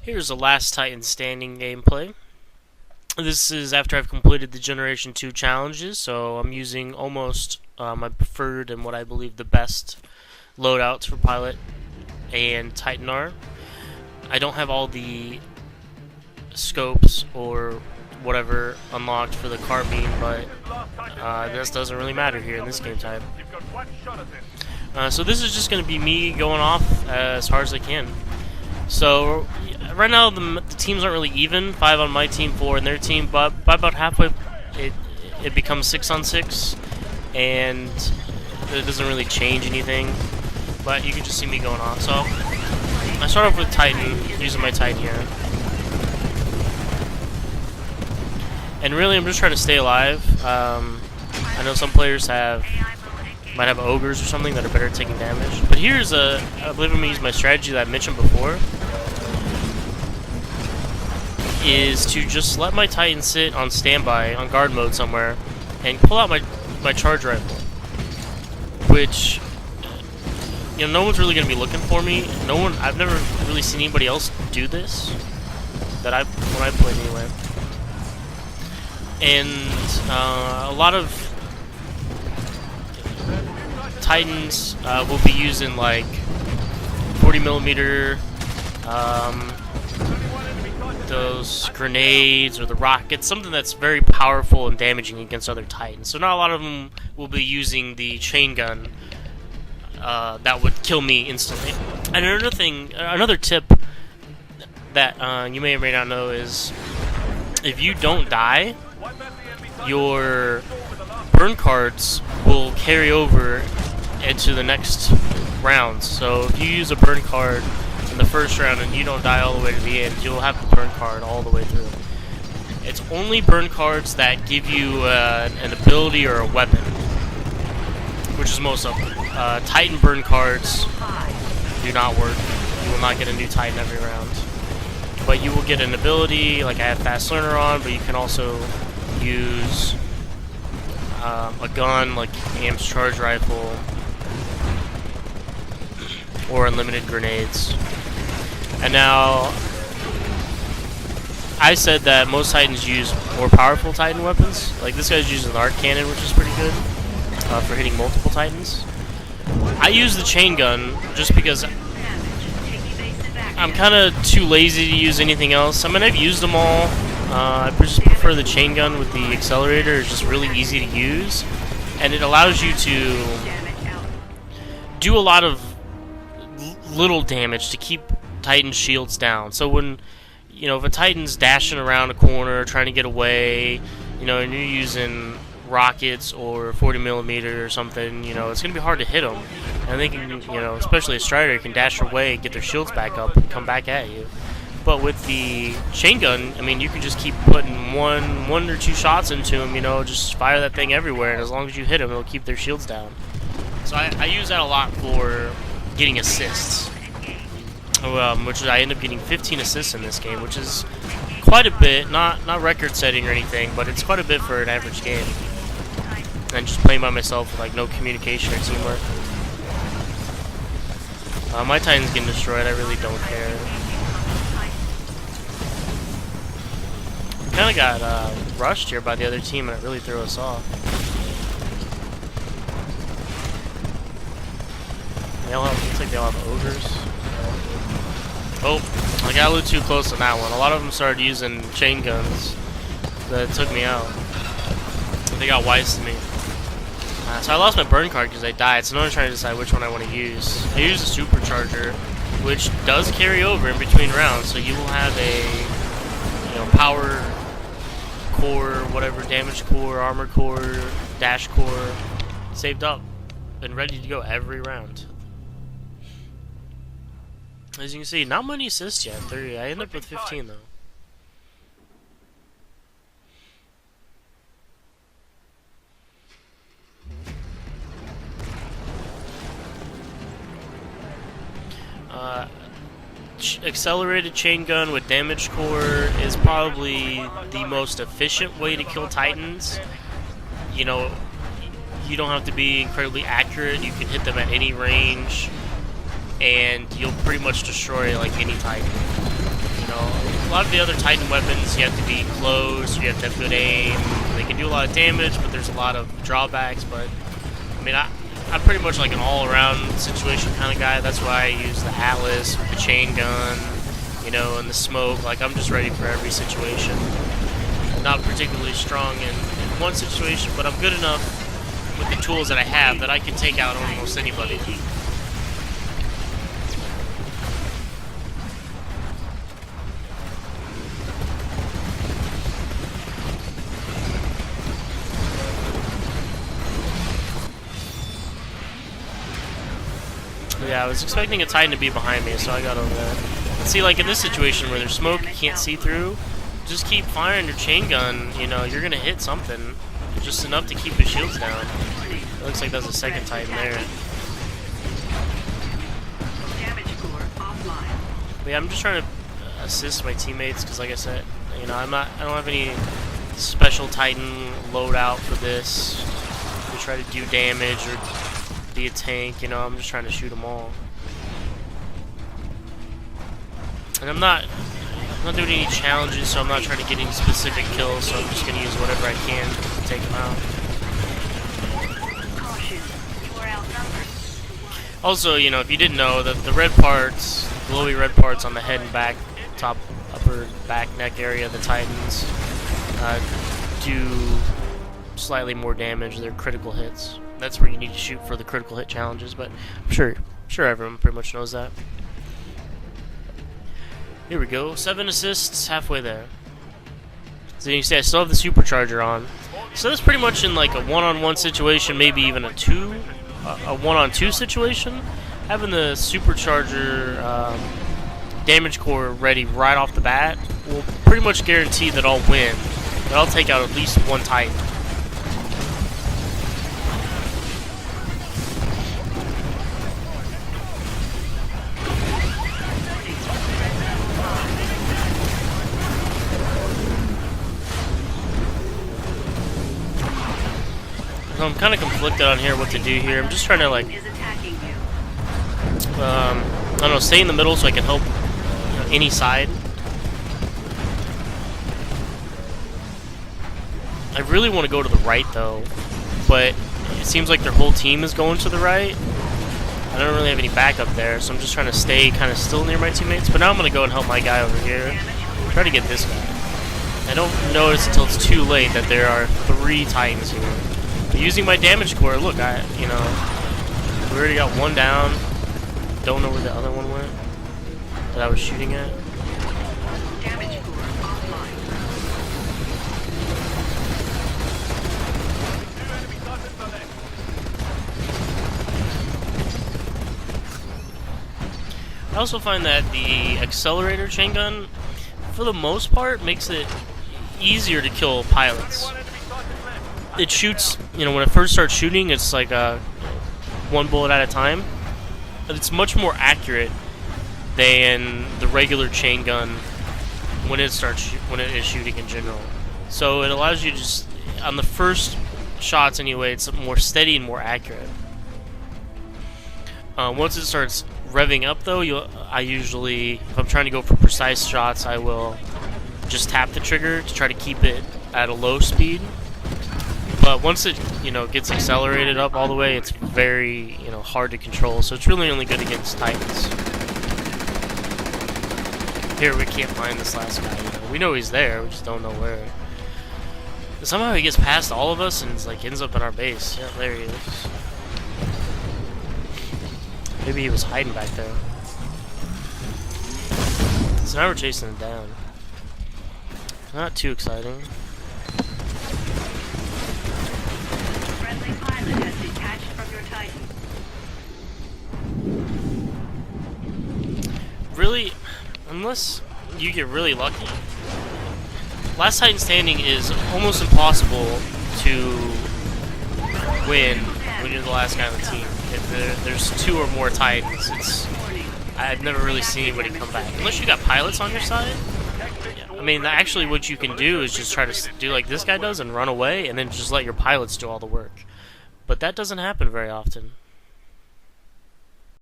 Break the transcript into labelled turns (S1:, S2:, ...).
S1: Here's the last Titan standing gameplay. This is after I've completed the Generation 2 challenges, so I'm using almost my preferred and what I believe the best loadouts for Pilot and Titan are. I don't have all the scopes or whatever unlocked for the carbine, but this doesn't really matter here in this game type. So this is just going to be me going off as hard as I can. So right now the teams aren't really even, 5 on my team, 4 on their team, but by about halfway it becomes 6 on 6, and it doesn't really change anything, but you can just see me going off. So I start off with Titan, using my Titan here. And really I'm just trying to stay alive. I know some players might have ogres or something that are better at taking damage. But here's I believe I'm going to use my strategy that I mentioned before, is to just let my Titan sit on standby, on guard mode somewhere, and pull out my charge rifle. Which, you know, no one's really going to be looking for me. I've never really seen anybody else do this, when I played anyway. And a lot of Titans will be using like 40mm, those grenades or the rockets, something that's very powerful and damaging against other Titans. So not a lot of them will be using the chain gun that would kill me instantly. And another tip that you may or may not know is, if you don't die, your burn cards will carry over into the next rounds. So if you use a burn card in the first round and you don't die all the way to the end, you'll have the burn card all the way through. It's only burn cards that give you an ability or a weapon, which is most of them. Titan burn cards do not work. You will not get a new Titan every round. But you will get an ability, like I have Fast Learner on, but you can also use a gun like Amp's charge rifle or unlimited grenades. And now, I said that most Titans use more powerful Titan weapons. Like this guy's using an arc cannon, which is pretty good for hitting multiple Titans. I use the chain gun just because I'm kind of too lazy to use anything else. I mean, I've used them all. I just prefer the chain gun with the accelerator. It's just really easy to use, and it allows you to do a lot of little damage to keep Titan shields down. So when, if a Titan's dashing around a corner trying to get away, and you're using rockets or 40mm or something, it's going to be hard to hit them. And they can, especially a Strider, can dash away, get their shields back up, and come back at you. But with the chain gun, I mean, you can just keep putting one or two shots into them, just fire that thing everywhere, and as long as you hit them, it'll keep their shields down. So I use that a lot for getting assists, which I end up getting 15 assists in this game, which is quite a bit, not record-setting or anything, but it's quite a bit for an average game. And just playing by myself with, like, no communication or teamwork. My Titan's getting destroyed, I really don't care. Kind of got rushed here by the other team, and it really threw us off. Looks like they all have ogres. Oh, I got a little too close on that one. A lot of them started using chain guns that took me out. They got wise to me. So I lost my burn card because I died, so now I'm trying to decide which one I want to use. I use the supercharger, which does carry over in between rounds, so you will have a power core, whatever, damage core, armor core, dash core saved up and ready to go every round. As you can see, not many assists yet, 30. I end up with 15 though. Accelerated chain gun with damage core is probably the most efficient way to kill Titans. You don't have to be incredibly accurate. You can hit them at any range, and you'll pretty much destroy like any Titan. You know, a lot of the other Titan weapons, you have to be close, you have to have good aim. They can do a lot of damage, but there's a lot of drawbacks. But I mean, I'm pretty much like an all-around situation kind of guy. That's why I use the Atlas, the chain gun, you know, and the smoke. Like, I'm just ready for every situation. I'm not particularly strong in one situation, but I'm good enough with the tools that I have that I can take out almost anybody. Yeah, I was expecting a Titan to be behind me, so I got over there. See, like in this situation where there's smoke you can't see through, just keep firing your chain gun, you know, you're gonna hit something. Just enough to keep the shields down. It looks like that's a second Titan there. But yeah, I'm just trying to assist my teammates, because like I said, you know, I don't have any special Titan loadout for this. To try to do damage or be a tank, you know, I'm just trying to shoot them all. And I'm not doing any challenges, so I'm not trying to get any specific kills, so I'm just going to use whatever I can to take them out. Also, you know, if you didn't know, the red parts, glowy red parts on the head and back, top, upper, back, neck area of the Titans do slightly more damage. They're critical hits. That's where you need to shoot for the critical hit challenges, but I'm sure everyone pretty much knows that. Here we go, 7 assists, halfway there. So you can see I still have the supercharger on. So that's pretty much in like a one-on-one situation, maybe even a one-on-two situation. Having the supercharger damage core ready right off the bat will pretty much guarantee that I'll win. That I'll take out at least one Titan. So I'm kind of conflicted on here what to do here. I'm just trying to like, I don't know, stay in the middle so I can help, you know, any side. I really want to go to the right though, but it seems like their whole team is going to the right. I don't really have any backup there, so I'm just trying to stay kind of still near my teammates. But now I'm going to go and help my guy over here. Try to get this guy. I don't notice until it's too late that there are 3 Titans here. But using my damage core, look, we already got one down. Don't know where the other one went that I was shooting at.
S2: Damage core offline.
S1: I also find that the accelerator chain gun, for the most part, makes it easier to kill pilots. It shoots, you know, when it first starts shooting, it's like one bullet at a time. But it's much more accurate than the regular chain gun when it is shooting in general. So it allows you to just, on the first shots anyway, it's more steady and more accurate. Once it starts revving up though, I usually, if I'm trying to go for precise shots, I will just tap the trigger to try to keep it at a low speed. But once it, you know, gets accelerated up all the way, it's very, you know, hard to control. So it's really only good against Titans. Here we can't find this last guy. You know, we know he's there, we just don't know where. But somehow he gets past all of us and like ends up in our base. Yeah, there he is. Maybe he was hiding back there. So now we're chasing him down. Not too exciting.
S2: Friendly pilot has detached from your Titan.
S1: Really, unless you get really lucky, last Titan standing is almost impossible to win when you're the last guy on the team. If there's 2 or more Titans, I've never really seen anybody come back. Unless you got pilots on your side. I mean, actually what you can do is just try to do like this guy does and run away, and then just let your pilots do all the work. But that doesn't happen very often.